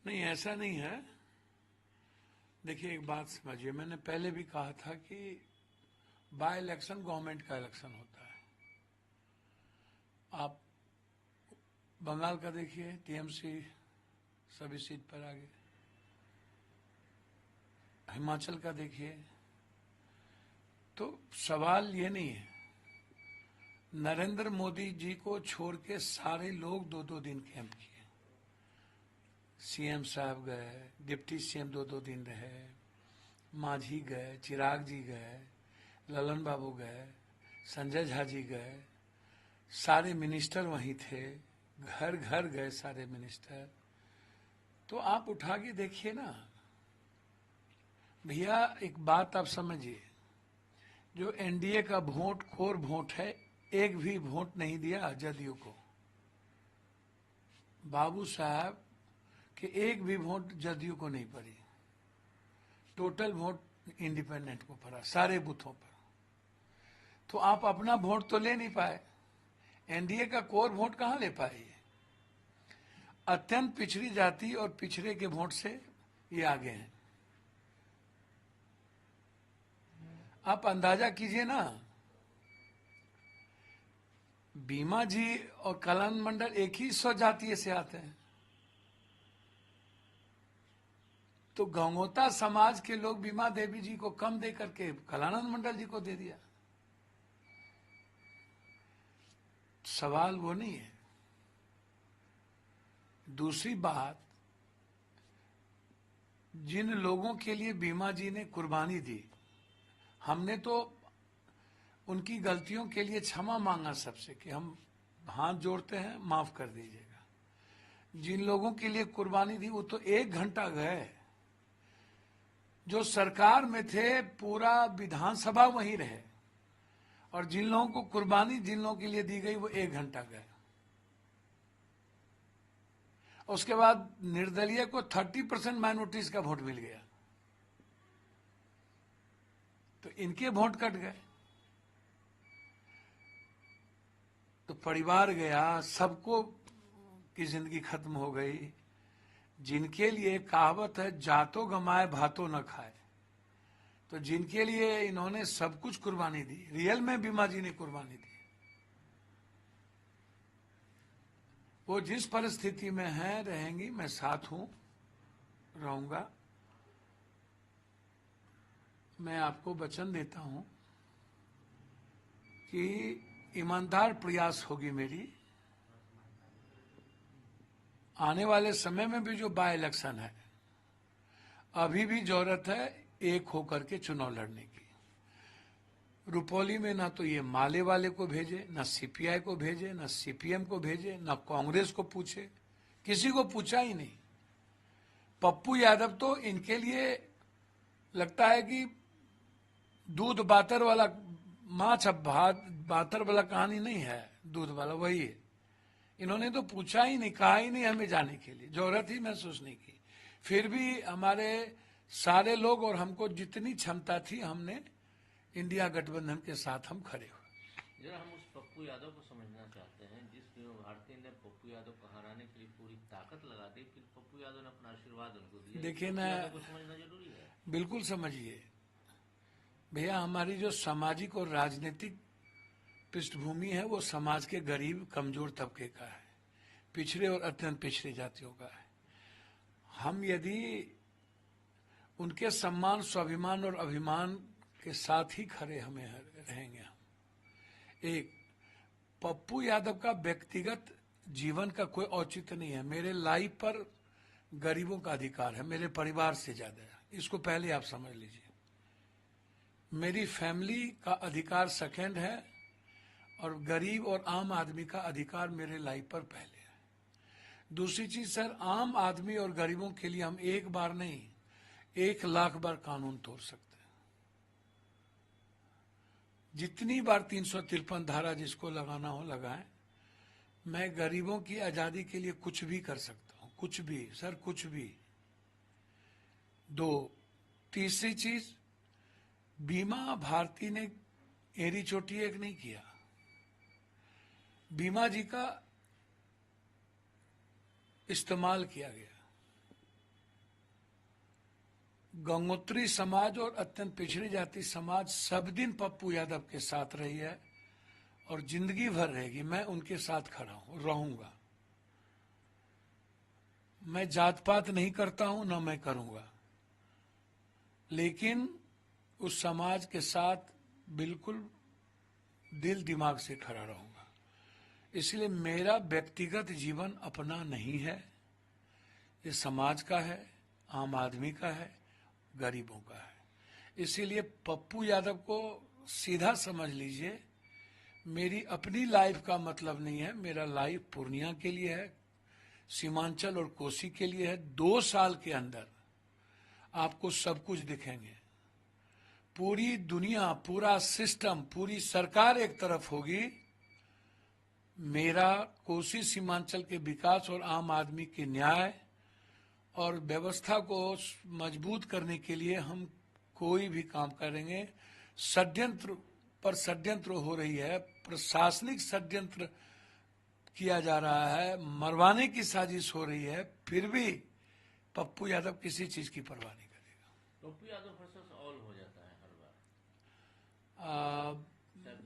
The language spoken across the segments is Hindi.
नहीं, ऐसा नहीं है। देखिए, एक बात समझिए, मैंने पहले भी कहा था कि बाय इलेक्शन गवर्नमेंट का इलेक्शन होता है। आप बंगाल का देखिए, टीएमसी सभी सीट पर आ गए। हिमाचल का देखिए। तो सवाल ये नहीं है, नरेंद्र मोदी जी को छोड़ के सारे लोग 2-2 दिन कैंप किए। सीएम साहब गए, डिप्टी सीएम 2-2 दिन रहे, मांझी गए, चिराग जी गए, ललन बाबू गए, संजय झा जी गए, सारे मिनिस्टर वहीं थे, घर घर गए सारे मिनिस्टर। तो आप उठा के देखिए ना भैया, एक बात आप समझिए, जो एनडीए का वोट खोर वोट है, एक भी वोट नहीं दिया जदयू को। बाबू साहब के एक भी वोट जदयू को नहीं पड़ी, टोटल वोट इंडिपेंडेंट को पड़ा सारे बूथों पर। तो आप अपना वोट तो ले नहीं पाए, एनडीए का कोर वोट कहां ले पाए? अत्यंत पिछड़ी जाति और पिछड़े के वोट से ये आगे हैं। आप अंदाजा कीजिए ना, बीमा जी और कल्याण मंडल एक ही स्वजातीय से आते हैं, तो गंगोता समाज के लोग बीमा देवी जी को कम दे करके कल्याण मंडल जी को दे दिया। सवाल वो नहीं है। दूसरी बात, जिन लोगों के लिए बीमा जी ने कुर्बानी दी, हमने तो उनकी गलतियों के लिए क्षमा मांगा सबसे कि हम हाथ जोड़ते हैं, माफ कर दीजिएगा। जिन लोगों के लिए कुर्बानी दी वो तो 1 घंटा गए, जो सरकार में थे पूरा विधानसभा वहीं रहे, और जिन लोगों को कुर्बानी जिन लोगों के लिए दी गई वो 1 घंटा गए। उसके बाद निर्दलीय को 30% माइनॉरिटीज का वोट मिल गया, तो इनके वोट कट गए, तो परिवार गया, सबको की जिंदगी खत्म हो गई। जिनके लिए कहावत है जातो गमाए भातो न खाए, तो जिनके लिए इन्होंने सब कुछ कुर्बानी दी, रियल में बीमा जी ने कुर्बानी दी, वो जिस परिस्थिति में है रहेंगी, मैं साथ हूं, रहूंगा। मैं आपको वचन देता हूं कि ईमानदार प्रयास होगी मेरी। आने वाले समय में भी जो बाय इलेक्शन है, अभी भी जरूरत है एक होकर के चुनाव लड़ने की। रुपौली में ना तो ये माले वाले को भेजे, ना सीपीआई को भेजे, ना सीपीएम को भेजे, ना कांग्रेस को पूछे, किसी को पूछा ही नहीं। पप्पू यादव तो इनके लिए लगता है कि दूध बातर वाला माछ, अब भात बातर वाला कहानी नहीं है, दूध वाला वही है। इन्होंने तो पूछा ही नहीं, कहा ही नहीं हमें जाने के लिए, जरूरत ही महसूस नहीं की। फिर भी हमारे सारे लोग और हमको जितनी क्षमता थी, हमने इंडिया गठबंधन के साथ हम खड़े हुए। जरा हम उस पप्पू यादव को समझना चाहते हैं, जिस प्रेम भारती ने पप्पू यादव को हराने के लिए पूरी ताकत लगा दी, फिर पप्पू यादव ने अपना आशीर्वाद उनको दिया। देखिए ना, को समझना जरूरी है। बिल्कुल समझिए भैया, हमारी जो सामाजिक और राजनीतिक पृष्ठभूमि है वो समाज के गरीब कमजोर तबके का है, पिछड़े और अत्यंत पिछड़ी जातियों का है। हम यदि उनके सम्मान, स्वाभिमान और अभिमान के साथ ही खड़े हमें रहेंगे। हम एक पप्पू यादव का व्यक्तिगत जीवन का कोई औचित्य नहीं है। मेरे लाइफ पर गरीबों का अधिकार है, मेरे परिवार से ज्यादा है, इसको पहले आप समझ लीजिए। मेरी फैमिली का अधिकार सेकंड है, और गरीब और आम आदमी का अधिकार मेरे लाइफ पर पहले है। दूसरी चीज सर, आम आदमी और गरीबों के लिए हम एक बार नहीं 1,00,000 बार कानून तोड़ सकते हैं। जितनी बार 353 धारा जिसको लगाना हो लगाएं। मैं गरीबों की आजादी के लिए कुछ भी कर सकता हूं, कुछ भी सर, कुछ भी। तीसरी चीज, बीमा भारती ने एड़ी चोटी एक नहीं किया, बीमा जी का इस्तेमाल किया गया। गंगोत्री समाज और अत्यंत पिछड़ी जाति समाज सब दिन पप्पू यादव के साथ रही है और जिंदगी भर रहेगी। मैं उनके साथ खड़ा हूं, रहूंगा। मैं जात पात नहीं करता हूं, ना मैं करूंगा, लेकिन उस समाज के साथ बिल्कुल दिल दिमाग से खड़ा रहूंगा। इसलिए मेरा व्यक्तिगत जीवन अपना नहीं है, ये समाज का है, आम आदमी का है, गरीबों का है। इसीलिए पप्पू यादव को सीधा समझ लीजिए, मेरी अपनी लाइफ का मतलब नहीं है। मेरा लाइफ पूर्णिया के लिए है, सीमांचल और कोसी के लिए है। 2 साल के अंदर आपको सब कुछ दिखेंगे। पूरी दुनिया, पूरा सिस्टम, पूरी सरकार एक तरफ होगी। मेरा कोसी सीमांचल के विकास और आम आदमी के न्याय और व्यवस्था को मजबूत करने के लिए हम कोई भी काम करेंगे। षड्यंत्र पर षड्यंत्र हो रही है, प्रशासनिक षड्यंत्र किया जा रहा है, मरवाने की साजिश हो रही है, फिर भी पप्पू यादव किसी चीज की परवाह नहीं करेगा। पप्पू यादव वर्सेस ऑल हो जाता है हर बार,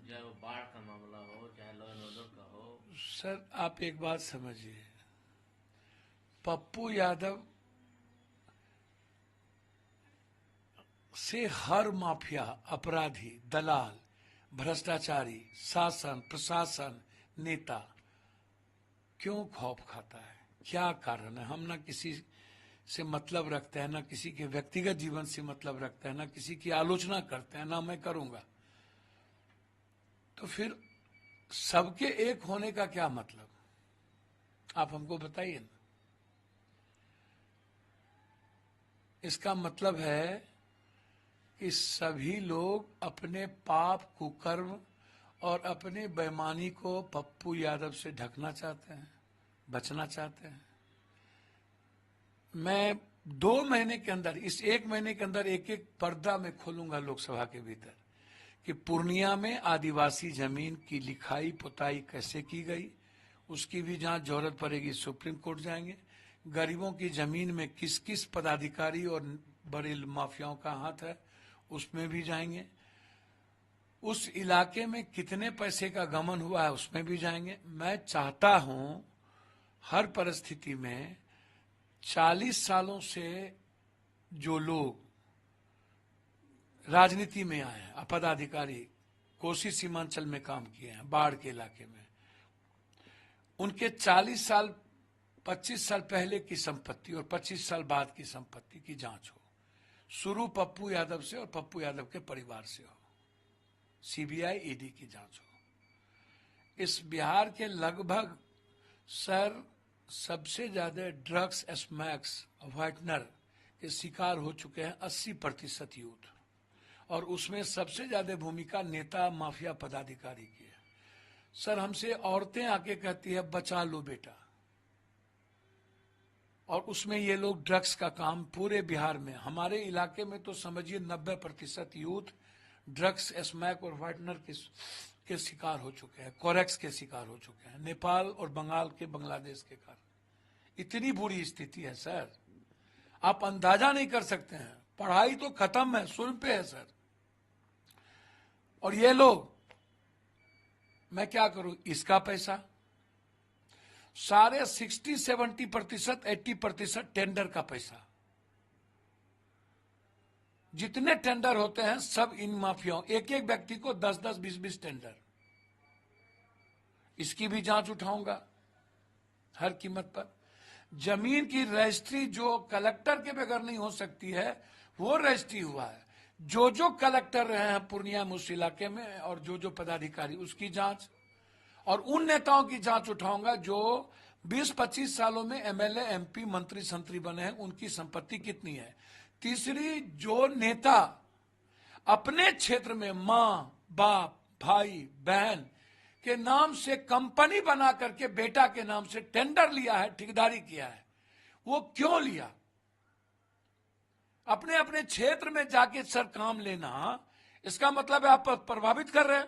चाहे वो बाढ़ का मामला हो, चाहे लॉ एंड ऑर्डर का हो। सर आप एक बात समझिए, पप्पू यादव से हर माफिया, अपराधी, दलाल, भ्रष्टाचारी, शासन, प्रशासन, नेता क्यों खौफ खाता है? क्या कारण है? हम ना किसी से मतलब रखते हैं, ना किसी के व्यक्तिगत जीवन से मतलब रखते हैं, ना किसी की आलोचना करते हैं, ना मैं करूंगा। तो फिर सबके एक होने का क्या मतलब? आप हमको बताइए ना। इसका मतलब है कि सभी लोग अपने पाप, कुकर्म और अपने बेईमानी को पप्पू यादव से ढकना चाहते हैं, बचना चाहते हैं। मैं 2 महीने के अंदर, इस 1 महीने के अंदर एक एक पर्दा में खोलूंगा लोकसभा के भीतर कि पूर्णिया में आदिवासी जमीन की लिखाई पुताई कैसे की गई, उसकी भी जांच जरूरत पड़ेगी सुप्रीम कोर्ट जाएंगे। गरीबों की जमीन में किस किस पदाधिकारी और बड़े माफियाओं का हाथ है, उसमें भी जाएंगे। उस इलाके में कितने पैसे का गमन हुआ है, उसमें भी जाएंगे। मैं चाहता हूं हर परिस्थिति में 40 सालों से जो लोग राजनीति में आए हैं, पदाधिकारी, कोसी सीमांचल में काम किए हैं, बाढ़ के इलाके में, उनके 40 साल 25 साल पहले की संपत्ति और 25 साल बाद की संपत्ति की जांच हो। शुरू पप्पू यादव से और पप्पू यादव के परिवार से हो, सीबीआई ईडी की जांच हो। इस बिहार के लगभग सर सबसे ज्यादा ड्रग्स, स्मैक्स, व्हाइटनर के शिकार हो चुके हैं 80% यूथ, और उसमें सबसे ज्यादा भूमिका नेता, माफिया, पदाधिकारी की है। सर हमसे औरतें आके कहती है बचा लो बेटा, और उसमें ये लोग ड्रग्स का काम पूरे बिहार में, हमारे इलाके में तो समझिए 90% यूथ ड्रग्स, स्मैक और व्हाइटनर के शिकार हो चुके हैं, कोरेक्स के शिकार हो चुके हैं, नेपाल और बंगाल के, बांग्लादेश के कारण। इतनी बुरी स्थिति है सर, आप अंदाजा नहीं कर सकते हैं। पढ़ाई तो खत्म है, शुल्क पे है सर। और ये लोग, मैं क्या करूं, इसका पैसा सारे 60-70%, 80% टेंडर का पैसा, जितने टेंडर होते हैं सब इन माफियाओं, एक एक व्यक्ति को 10-10, 20-20 टेंडर। इसकी भी जांच उठाऊंगा हर कीमत पर। जमीन की रजिस्ट्री जो कलेक्टर के बगैर नहीं हो सकती है, वो रजिस्ट्री हुआ है। जो जो कलेक्टर रहे हैं पूर्णिया में, उस इलाके में, और जो जो पदाधिकारी, उसकी जांच, और उन नेताओं की जांच उठाऊंगा जो 20-25 सालों में एमएलए, एमपी, मंत्री, संतरी बने हैं, उनकी संपत्ति कितनी है। तीसरी, जो नेता अपने क्षेत्र में मां, बाप, भाई, बहन के नाम से कंपनी बना करके बेटा के नाम से टेंडर लिया है, ठेकेदारी किया है, वो क्यों लिया? अपने अपने क्षेत्र में जाके सर काम लेना, इसका मतलब है आप प्रभावित कर रहे हैं।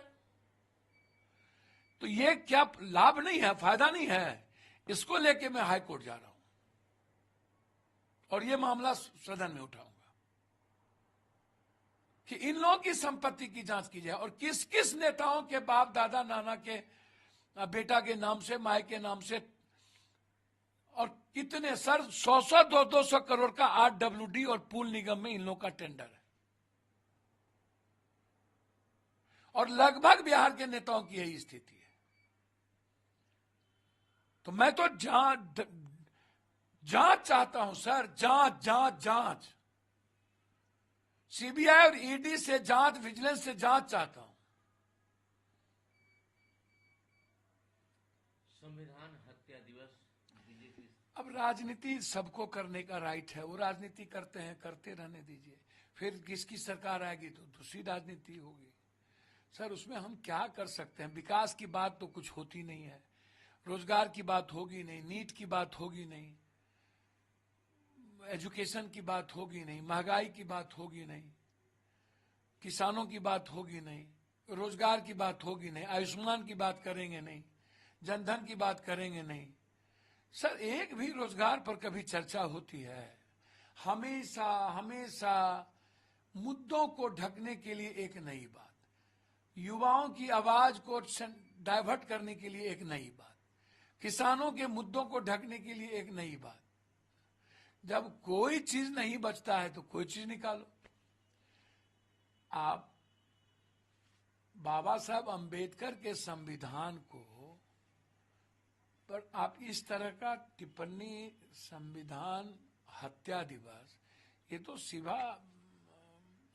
तो ये क्या लाभ नहीं है, फायदा नहीं है। इसको लेके मैं हाई कोर्ट जा रहा हूं और ये मामला सदन में उठाऊंगा। कि इन लोगों की संपत्ति की जांच की जाए और किस किस नेताओं के बाप दादा नाना के बेटा के नाम से, माए के नाम से, और कितने सर 100 200 करोड़ का RWD और पूल निगम में इन लोगों का टेंडर है। और लगभग बिहार के नेताओं की यही स्थिति है। तो मैं तो जांच चाहता हूं सर, जांच जांच जांच। सीबीआई और ईडी से जांच, विजिलेंस से जांच चाहता हूं। संविधान हत्या दिवस बीजेपी। अब राजनीति सबको करने का राइट है, वो राजनीति करते हैं, करते रहने दीजिए। फिर किसकी सरकार आएगी तो दूसरी राजनीति होगी। सर उसमें हम क्या कर सकते हैं? विकास की बात तो कुछ होती नहीं है, रोजगार की बात होगी नहीं, नीट की बात होगी नहीं, एजुकेशन की बात होगी नहीं, महंगाई की बात होगी नहीं, किसानों की बात होगी नहीं, रोजगार की बात होगी नहीं, आयुष्मान की बात करेंगे नहीं, जनधन की बात करेंगे नहीं। सर एक भी रोजगार पर कभी चर्चा होती है? हमेशा हमेशा मुद्दों को ढकने के लिए एक नई बात, युवाओं की आवाज को डाइवर्ट करने के लिए एक नई बात, किसानों के मुद्दों को ढकने के लिए एक नई बात। जब कोई चीज नहीं बचता है तो कोई चीज निकालो। आप बाबा साहब अंबेडकर के संविधान को पर आप इस तरह का टिप्पणी, संविधान हत्या दिवस, ये तो सीधा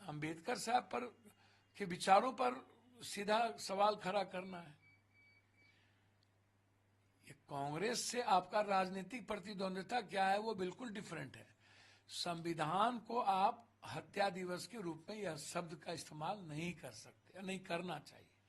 अंबेडकर साहब पर के विचारों पर सीधा सवाल खड़ा करना है। ये कांग्रेस से आपका राजनीतिक प्रतिद्वंद्विता क्या है वो बिल्कुल डिफरेंट है। संविधान को आप हत्या दिवस के रूप में यह शब्द का इस्तेमाल नहीं कर सकते, नहीं करना चाहिए।